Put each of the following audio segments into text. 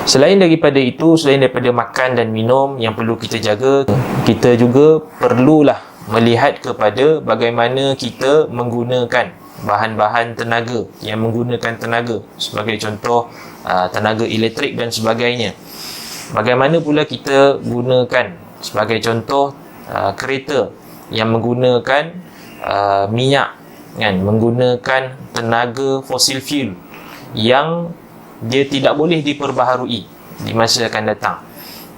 Selain daripada itu, selain daripada makan dan minum yang perlu kita jaga, kita juga perlulah melihat kepada bagaimana kita menggunakan bahan-bahan tenaga yang menggunakan tenaga, sebagai contoh tenaga elektrik dan sebagainya. Bagaimana pula kita gunakan, sebagai contoh kereta yang menggunakan minyak, kan, menggunakan tenaga fosil fuel yang dia tidak boleh diperbaharui di masa akan datang.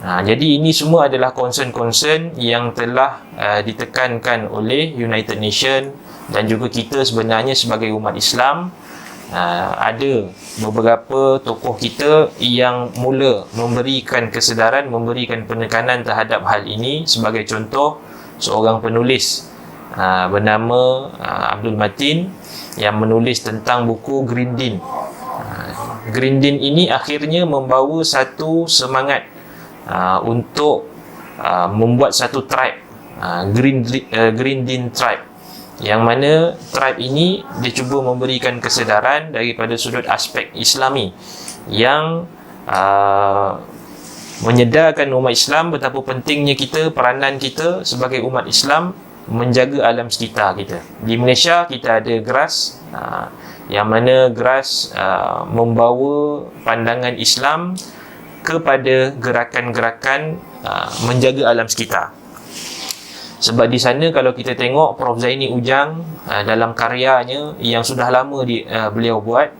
Jadi ini semua adalah concern-concern yang telah ditekankan oleh United Nations, dan juga kita sebenarnya sebagai umat Islam, ada beberapa tokoh kita yang mula memberikan kesedaran, memberikan penekanan terhadap hal ini. Sebagai contoh, seorang penulis bernama Abdul Matin yang menulis tentang buku Green Deal. Green Deal ini akhirnya membawa satu semangat untuk membuat satu tribe, Green Deal Tribe, yang mana tribe ini dia cuba memberikan kesedaran daripada sudut aspek Islami, yang menyedarkan umat Islam betapa pentingnya kita, peranan kita sebagai umat Islam menjaga alam sekitar kita. Di Malaysia kita ada GRAS, yang mana GRAS membawa pandangan Islam kepada gerakan-gerakan menjaga alam sekitar. Sebab di sana kalau kita tengok Prof. Zaini Ujang dalam karyanya yang sudah lama beliau buat,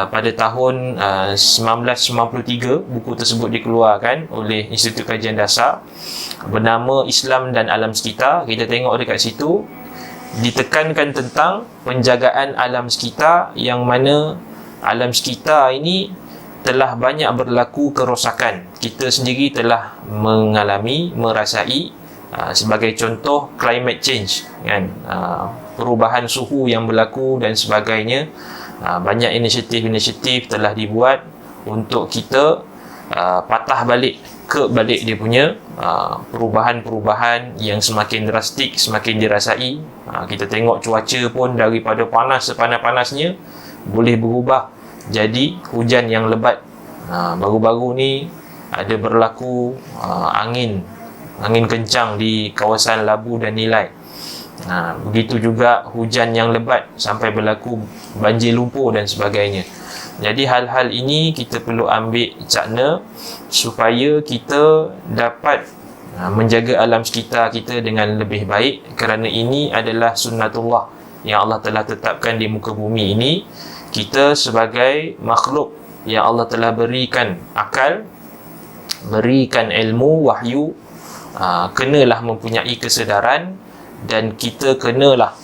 pada tahun 1993 buku tersebut dikeluarkan oleh Institut Kajian Dasar, bernama Islam dan Alam Sekitar. Kita tengok dekat situ ditekankan tentang penjagaan alam sekitar, yang mana alam sekitar ini telah banyak berlaku kerosakan. Kita sendiri telah mengalami, merasai, sebagai contoh climate change, kan, perubahan suhu yang berlaku dan sebagainya. Banyak inisiatif-inisiatif telah dibuat untuk kita patah balik dia punya perubahan-perubahan yang semakin drastik, semakin dirasai. Kita tengok cuaca pun daripada panas sepanas-panasnya boleh berubah jadi hujan yang lebat. Baru-baru ni ada berlaku angin kencang di kawasan Labu dan Nilai. Begitu juga hujan yang lebat sampai berlaku banjir lumpur dan sebagainya. Jadi hal-hal ini kita perlu ambil cakna supaya kita dapat menjaga alam sekitar kita dengan lebih baik, kerana ini adalah sunnatullah yang Allah telah tetapkan di muka bumi ini. Kita sebagai makhluk yang Allah telah berikan akal, berikan ilmu, wahyu, kenalah mempunyai kesedaran, dan kita kenalah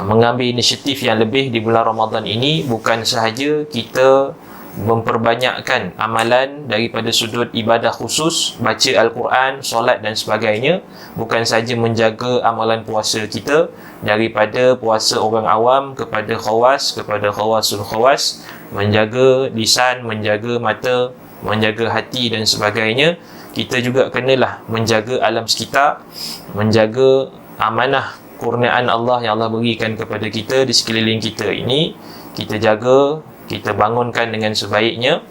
mengambil inisiatif yang lebih di bulan Ramadan ini. Bukan sahaja kita memperbanyakkan amalan daripada sudut ibadah khusus, baca Al-Quran, solat dan sebagainya. Bukan sahaja menjaga amalan puasa kita, daripada puasa orang awam kepada khawas, kepada khawasul khawas, menjaga lisan, menjaga mata, menjaga hati dan sebagainya. Kita juga kenalah menjaga alam sekitar, menjaga amanah kurniaan Allah yang Allah berikan kepada kita di sekeliling kita ini. Kita jaga, kita bangunkan dengan sebaiknya.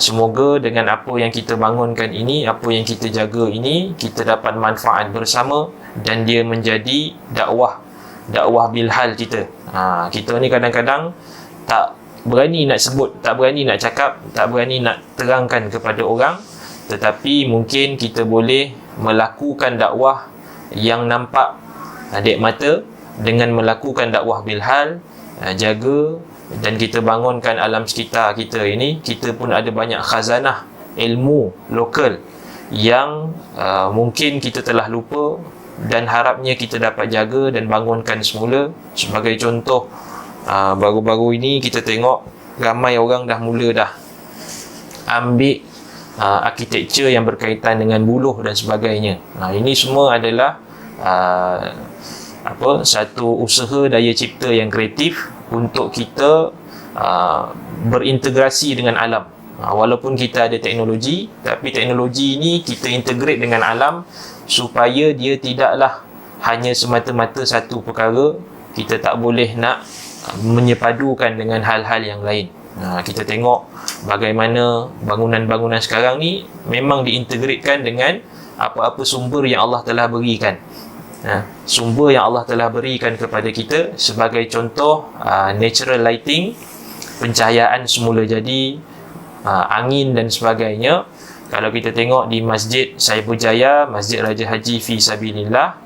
Semoga dengan apa yang kita bangunkan ini, apa yang kita jaga ini, kita dapat manfaat bersama, dan dia menjadi dakwah bilhal kita. Kita ni kadang-kadang tak berani nak sebut, tak berani nak cakap, tak berani nak terangkan kepada orang, tetapi mungkin kita boleh melakukan dakwah yang nampak adik mata dengan melakukan dakwah bilhal, jaga dan kita bangunkan alam sekitar kita ini. Kita pun ada banyak khazanah ilmu lokal yang mungkin kita telah lupa, dan harapnya kita dapat jaga dan bangunkan semula. Sebagai contoh, baru-baru ini kita tengok ramai orang dah mula ambil arkitektur yang berkaitan dengan buluh dan sebagainya. Ini semua adalah satu usaha daya cipta yang kreatif untuk kita berintegrasi dengan alam. Walaupun kita ada teknologi, tapi teknologi ini kita integrate dengan alam supaya dia tidaklah hanya semata-mata satu perkara. Kita tak boleh nak menyepadukan dengan hal-hal yang lain. Kita tengok bagaimana bangunan-bangunan sekarang ni memang diintegratekan dengan apa-apa sumber yang Allah telah berikan. Sumber yang Allah telah berikan kepada kita, sebagai contoh natural lighting, pencahayaan semula jadi, angin dan sebagainya. Kalau kita tengok di Masjid Saibul Jaya, Masjid Raja Haji Fi Sabilillah,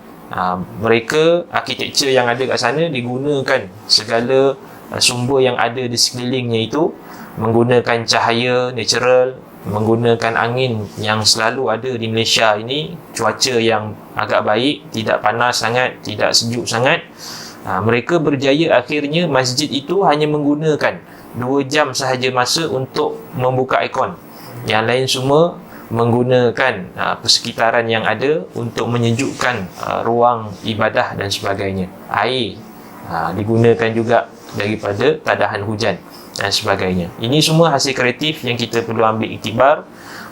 mereka arkitektur yang ada kat sana digunakan segala sumber yang ada di sekelilingnya itu, menggunakan cahaya natural, menggunakan angin yang selalu ada di Malaysia ini, cuaca yang agak baik, tidak panas sangat, tidak sejuk sangat. Mereka berjaya akhirnya masjid itu hanya menggunakan 2 jam sahaja masa untuk membuka aircon. Yang lain semua menggunakan persekitaran yang ada untuk menyejukkan ruang ibadah dan sebagainya. Air digunakan juga daripada tadahan hujan dan sebagainya. Ini semua hasil kreatif yang kita perlu ambil iktibar,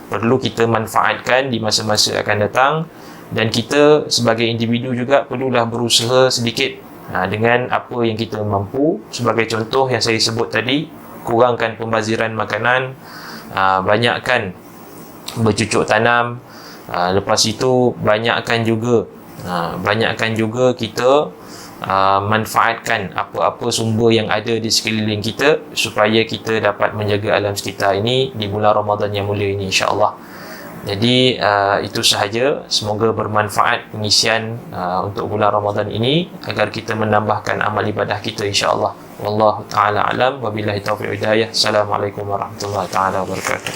perlu kita manfaatkan di masa-masa akan datang, dan kita sebagai individu juga perlulah berusaha sedikit dengan apa yang kita mampu. Sebagai contoh yang saya sebut tadi, kurangkan pembaziran makanan, banyakkan bercucuk tanam, lepas itu banyakkan juga kita manfaatkan apa-apa sumber yang ada di sekeliling kita, supaya kita dapat menjaga alam sekitar ini di bulan Ramadan yang mulia ini, insya-Allah. Jadi itu sahaja, semoga bermanfaat pengisian untuk bulan Ramadan ini, agar kita menambahkan amal ibadah kita, insya-Allah. Wallahu taala alam, wabillahi taufiq hidayah. Assalamualaikum warahmatullahi taala wabarakatuh.